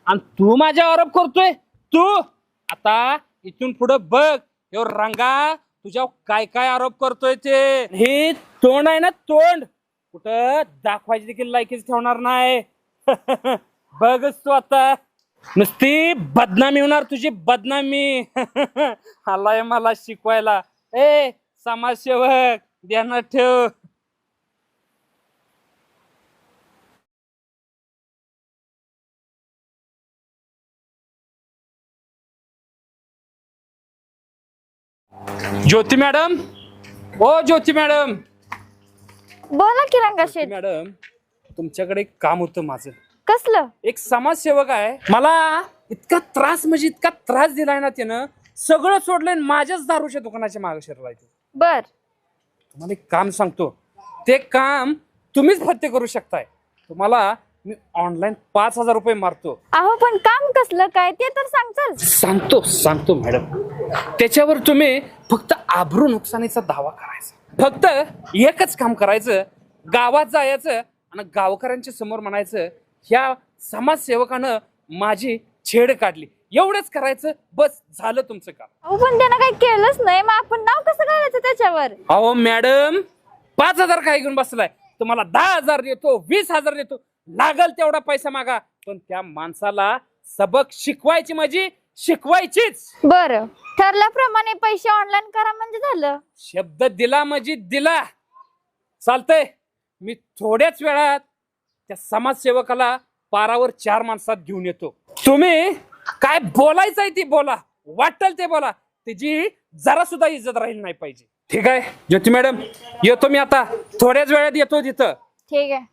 आणि तू माझ्यावर आरोप करतोय. तू आता इथून पुढे बघ ह्यो रंगा तुझ्यावर काय काय आरोप करतोय ते. हे तोंड आहे ना तोंड, कुठं दाखवायची देखील लायकीच ठेवणार नाही. बघच तू आता नुसती बदनामी होणार तुझी बदनामी. आलाय मला शिकवायला. ए समाजसेवक ध्यानात ठेव. ज्योती मॅडम, ओ ज्योती मॅडम. बोला की रंगा ज्योती शेठ. मॅडम, तुमच्याकडे एक काम होतं माझं. कसलं? एक समाजसेवक आहे, मला इतका त्रास म्हणजे इतका त्रास दिलाय ना त्यानं. सगळं सोडलंय आणि माझ्याच दारूच्या दुकानाच्या मागे शिरलाय तो. बर. तुम्हाला एक काम सांगतो, ते काम तुम्हीच फत्ते करू शकताय. तुम्हाला मी ऑनलाईन 5,000 रुपये मारतो. अहो पण काम कसलं काय ते तर सांगचाल. सांगतो मॅडम. त्याच्यावर तुम्ही फक्त आबरू नुकसानीचा दावा करायचा. फक्त एकच काम करायचं, गावात जायचं आणि गावकऱ्यांच्या समोर म्हणायचं ह्या समाजसेवकानं माझी छेड काढली. एवढंच करायचं, बस झालं तुमचं काम. अहो पण त्यानं काही केलंच नाही, मग आपण नाव कसं घालायचं त्याच्यावर? अहो मॅडम, 5,000 काय घेऊन बसलाय? तुम्हाला 10,000 देतो, 20,000 देतो, लागल तेवढा पैसा मागा, पण त्या माणसाला सबक शिकवायची म्हणजे शिकवायचीच. बर, ठरल्याप्रमाणे पैसे ऑनलाईन करा म्हणजे झालं. शब्द दिला म्हणजे दिला. चालतंय, मी थोड्याच वेळात त्या समाजसेवकाला पारावर 4 माणसात घेऊन येतो. तुम्ही काय बोलायचंय ती बोला, वाटेल ते बोला, त्याची जरा सुद्धा इज्जत राहील नाही पाहिजे. ठीक आहे ज्योती मॅडम, येतो मी आता, थोड्याच वेळात येतो तिथं. ठीक आहे.